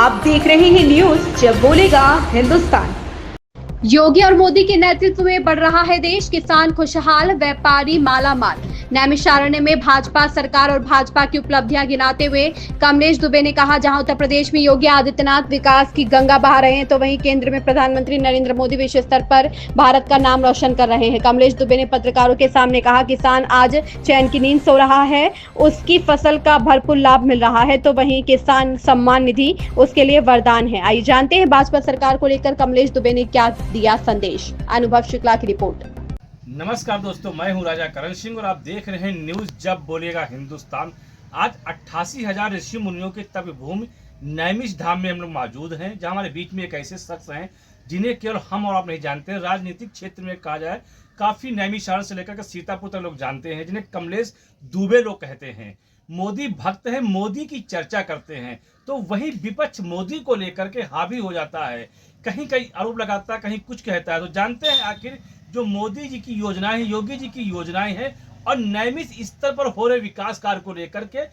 आप देख रहे हैं न्यूज जब बोलेगा हिंदुस्तान। योगी और मोदी के नेतृत्व में बढ़ रहा है देश, किसान खुशहाल, व्यापारी मालामाल। नैमिषारण्य में भाजपा सरकार और भाजपा की उपलब्धियां गिनाते हुए कमलेश दुबे ने कहा, जहां उत्तर प्रदेश में योगी आदित्यनाथ विकास की गंगा बहा रहे हैं, तो वहीं केंद्र में प्रधानमंत्री नरेंद्र मोदी विश्व स्तर पर भारत का नाम रोशन कर रहे हैं। कमलेश दुबे ने पत्रकारों के सामने कहा, किसान आज चैन की नींद सो रहा है, उसकी फसल का भरपूर लाभ मिल रहा है, तो वहीं किसान सम्मान निधि उसके लिए वरदान है। आइए जानते हैं भाजपा सरकार को लेकर कमलेश दुबे ने क्या दिया संदेश। अनुभव शुक्ला की रिपोर्ट। नमस्कार दोस्तों, मैं हूं राजा करण सिंह और आप देख रहे हैं न्यूज जब बोलेगा हिंदुस्तान। आज 88,000 ऋषि मुनियों की तप भूमि नैमिष धाम में हम लोग मौजूद हैं, जहां हमारे बीच में एक ऐसे शख्स हैं जिन्हें केवल हम और आप नहीं जानते। राजनीतिक क्षेत्र में कहा जाए काफी नैमिषारण्य से लेकर के सीतापुर तक लोग जानते हैं, जिन्हें कमलेश दुबे लोग कहते हैं। मोदी भक्त है, मोदी की चर्चा करते हैं, तो वही विपक्ष मोदी को लेकर के हावी हो जाता है, कहीं कहीं आरोप लगाता है, कहीं कुछ कहता है। तो जानते हैं आखिर जो मोदी जी की योजनाएं हैं, योगी जी की योजनाएं हैं और नैमिष स्तर पर हो रहे विकास कार्य को लेकर के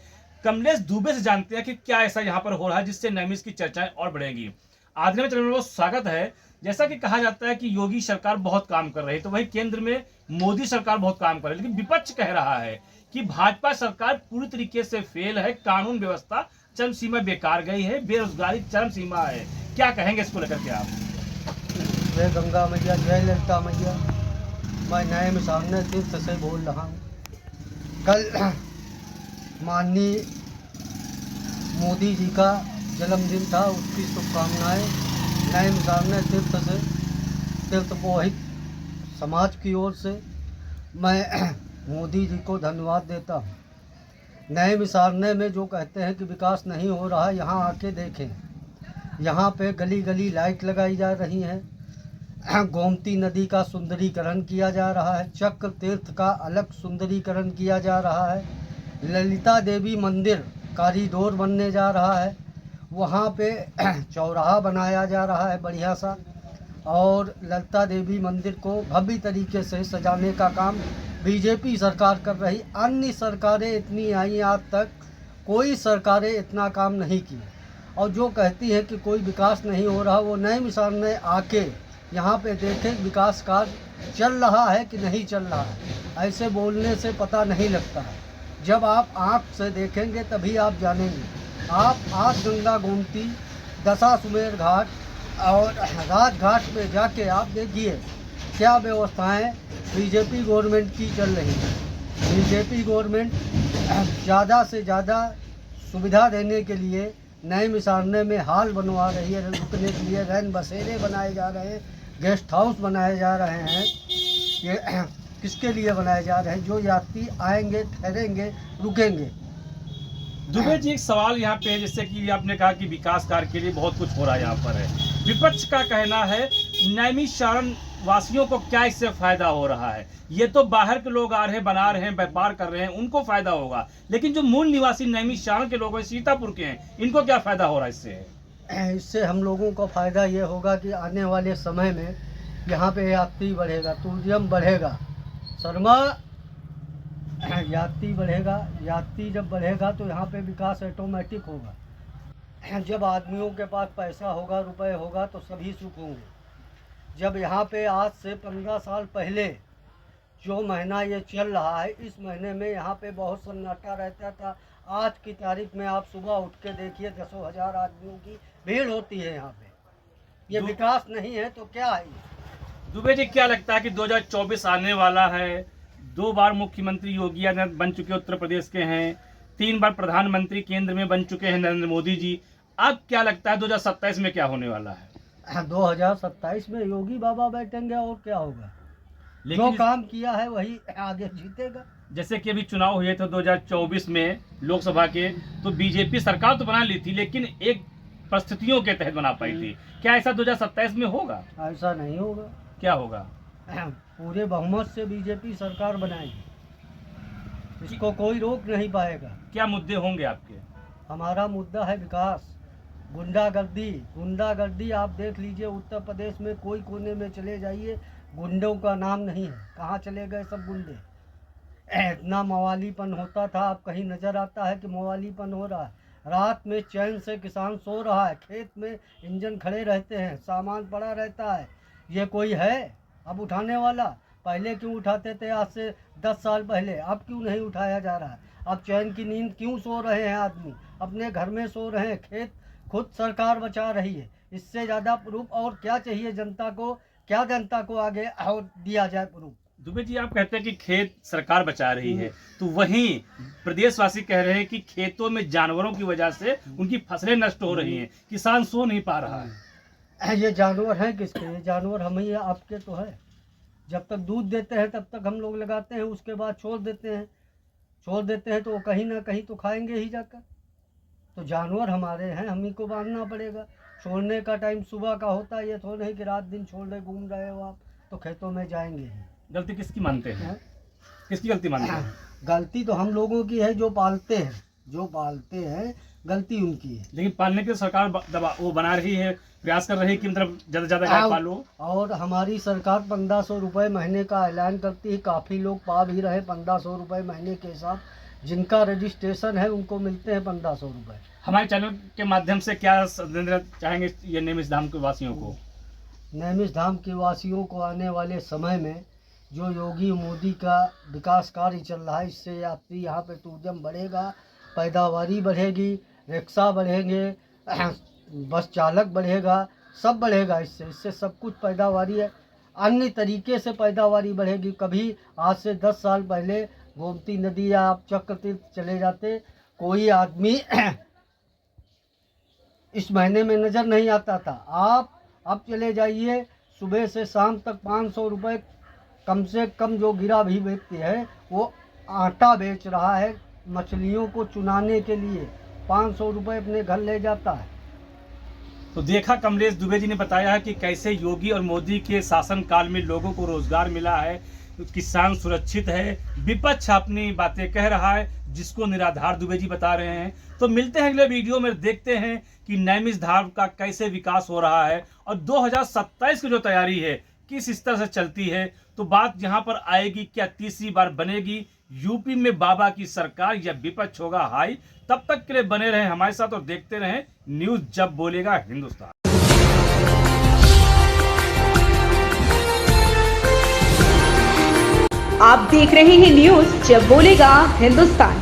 कमलेश दुबे से जानते हैं कि क्या ऐसा यहाँ पर हो रहा है जिससे नैमिष की चर्चाएं और बढ़ेंगी। आज में चैनल में बहुत स्वागत है। जैसा कि कहा जाता है कि योगी सरकार बहुत काम कर रही है, तो वही केंद्र में मोदी सरकार बहुत काम कर रही है, लेकिन विपक्ष कह रहा है कि भाजपा सरकार पूरी तरीके से फेल है, कानून व्यवस्था चरम सीमा बेकार गई है, बेरोजगारी चरम सीमा है। क्या कहेंगे इसको लेकर के आप? जय गंगा मैया, जय ललिता मैया। मैं नैमिषारण्य तीर्थ से बोल रहा हूँ। कल माननीय मोदी जी का जन्मदिन था, उसकी शुभकामनाएं नैमिषारण्य तीर्थ से, तीर्थ पुरोहित समाज की ओर से मैं मोदी जी को धन्यवाद देता हूँ। नैमिषारण्य में जो कहते हैं कि विकास नहीं हो रहा, यहाँ आके देखें। यहाँ पे गली गली लाइट लगाई जा रही हैं, गोमती नदी का सुंदरीकरण किया जा रहा है, चक्र तीर्थ का अलग सुंदरीकरण किया जा रहा है, ललिता देवी मंदिर कॉरिडोर बनने जा रहा है, वहाँ पे चौराहा बनाया जा रहा है बढ़िया सा, और ललिता देवी मंदिर को भव्य तरीके से सजाने का काम बीजेपी सरकार कर रही। अन्य सरकारें इतनी आई, आज तक कोई सरकारें इतना काम नहीं की। और जो कहती है कि कोई विकास नहीं हो रहा, वो नैमिषारण्य आके यहाँ पे देखें विकास कार्य चल रहा है कि नहीं चल रहा है। ऐसे बोलने से पता नहीं लगता है, जब आप आँख से देखेंगे तभी आप जानेंगे। आप आज गंगा गोमती, दशाश्वमेध घाट और राजघाट पे जाके आप देखिए क्या व्यवस्थाएं बीजेपी गवर्नमेंट की चल रही है। बीजेपी गवर्नमेंट ज़्यादा से ज़्यादा सुविधा देने के लिए नैमिषारण्य में हाल बनवा रही है, रुकने के लिए रैन बसेरे बनाए जा रहे हैं, गेस्ट हाउस बनाए जा रहे हैं। ये किसके लिए बनाए जा रहे हैं? जो यात्री आएंगे, ठहरेंगे, रुकेंगे। दुबे जी, एक सवाल यहाँ पे है, जैसे कि आपने कहा कि विकास कार्य के लिए बहुत कुछ हो रहा है यहाँ पर है, विपक्ष का कहना है नैमिषारण्य वासियों को क्या इससे फायदा हो रहा है? ये तो बाहर के लोग आ रहे हैं, बना रहे हैं, व्यापार कर रहे हैं, उनको फायदा होगा, लेकिन जो मूल निवासी नैमिषारण्य के लोग हैं, सीतापुर के हैं, इनको क्या फायदा हो रहा है इससे? इससे हम लोगों को फ़ायदा ये होगा कि आने वाले समय में यहाँ पे यात्री बढ़ेगा, टूरिज्म बढ़ेगा। शर्मा, यात्री बढ़ेगा, यात्री जब बढ़ेगा तो यहाँ पे विकास ऑटोमेटिक होगा। जब आदमियों के पास पैसा होगा, रुपए होगा, तो सभी सुख होंगे। जब यहाँ पे आज से 15 साल पहले जो महीना ये चल रहा है, इस महीने में यहाँ पे बहुत सन्नाटा रहता था। आज की तारीख में आप सुबह उठ के देखिए, 10,000 आदमियों की भीड़ होती है यहाँ पे। ये विकास नहीं है तो क्या है? दुबे जी, क्या लगता है कि 2024 आने वाला है? 2 बार मुख्यमंत्री योगी आदित्यनाथ बन चुके उत्तर प्रदेश के हैं, 3 बार प्रधानमंत्री केंद्र में बन चुके हैं नरेंद्र मोदी जी। अब क्या लगता है 2027 में क्या होने वाला है? 2027 में योगी बाबा बैठेंगे और क्या होगा? जो काम किया है वही आगे जीतेगा। जैसे कि अभी चुनाव हुए थे 2024 में लोकसभा के, तो बीजेपी सरकार तो बना ली थी, लेकिन एक परिस्थितियों के तहत बना पाई थी। क्या ऐसा 2027 में होगा? ऐसा नहीं होगा। क्या होगा? पूरे बहुमत से बीजेपी सरकार बनाएगी, इसको कोई रोक नहीं पाएगा। क्या मुद्दे होंगे आपके? हमारा मुद्दा है विकास। गुंडागर्दी, गुंडागर्दी आप देख लीजिए, उत्तर प्रदेश में कोई कोने में चले जाइए, गुंडों का नाम नहीं है। कहाँ चले गए सब गुंडे? इतना मवालीपन होता था, अब कहीं नज़र आता है कि मवालीपन हो रहा है? रात में चैन से किसान सो रहा है, खेत में इंजन खड़े रहते हैं, सामान पड़ा रहता है। ये कोई है अब उठाने वाला? पहले क्यों उठाते थे, आज से 10 साल पहले, अब क्यों नहीं उठाया जा रहा है? अब चैन की नींद क्यों सो रहे हैं आदमी? अपने घर में सो रहे हैं, खेत खुद सरकार बचा रही है। इससे ज़्यादा प्रूफ और क्या चाहिए जनता को? क्या जनता को आगे और दिया जाए प्रूफ? दुबे जी, आप कहते हैं कि खेत सरकार बचा रही है, तो वहीं प्रदेशवासी कह रहे हैं कि खेतों में जानवरों की वजह से उनकी फसलें नष्ट हो रही हैं, किसान सो नहीं पा रहा है। ये जानवर हैं किसके? ये जानवर हम ही आपके तो है। जब तक दूध देते हैं तब तक हम लोग लगाते हैं, उसके बाद छोड़ देते हैं तो वो कहीं ना कहीं तो खाएंगे ही जाकर। तो जानवर हमारे हैं, हम ही को बांधना पड़ेगा। छोड़ने का टाइम सुबह का होता है, ये थोड़ा नहीं कि रात दिन छोड़ रहे घूम रहे हो आप, तो खेतों में जाएंगे ही। गलती किसकी मानते हैं? किसकी गलती मानते हैं? गलती तो हम लोगों की है, जो पालते हैं गलती उनकी है। लेकिन पालने के सरकार वो बना रही है, प्रयास कर रही है कि मतलब ज़्यादा ज़्यादा गाय पालो। और हमारी सरकार 1500 रुपये महीने का ऐलान करती है, काफ़ी लोग पा भी रहे 1500 रुपये महीने के हिसाब। जिनका रजिस्ट्रेशन है उनको मिलते हैं 1500 रुपये। हमारे चैनल के माध्यम से क्या संदेश देना चाहेंगे ये नेमिष धाम के वासियों को? नेमिष धाम के वासियों को आने वाले समय में जो योगी मोदी का विकास कार्य चल रहा है, इससे यात्री यहाँ पे टूरिज्म बढ़ेगा, पैदावारी बढ़ेगी, रिक्शा बढ़ेंगे, बस चालक बढ़ेगा, सब बढ़ेगा। इससे सब कुछ पैदावारी है, अन्य तरीके से पैदावारी बढ़ेगी। कभी आज से 10 साल पहले गोमती नदी या आप चक्रतीर्थ चले जाते, कोई आदमी इस महीने में नज़र नहीं आता था। आप अब चले जाइए, सुबह से शाम तक 500 रुपये कम से कम जो गिरा भी बेचते हैं, वो आटा बेच रहा है मछलियों को चुनाने के लिए, 500 रुपये अपने घर ले जाता है। तो देखा, कमलेश दुबे जी ने बताया है कि कैसे योगी और मोदी के शासन काल में लोगों को रोजगार मिला है, किसान सुरक्षित है, विपक्ष अपनी बातें कह रहा है जिसको निराधार दुबे जी बता रहे हैं। तो मिलते हैं अगले वीडियो में, देखते हैं कि नेमिष धाम का कैसे विकास हो रहा है और 2027 की जो तैयारी है किस स्तर से चलती है। तो बात यहाँ पर आएगी, क्या तीसरी बार बनेगी यूपी में बाबा की सरकार या विपक्ष होगा हाई? तब तक के लिए बने रहें हमारे साथ और देखते रहें न्यूज़ जब बोलेगा हिंदुस्तान। आप देख रहे हैं न्यूज़ जब बोलेगा हिंदुस्तान।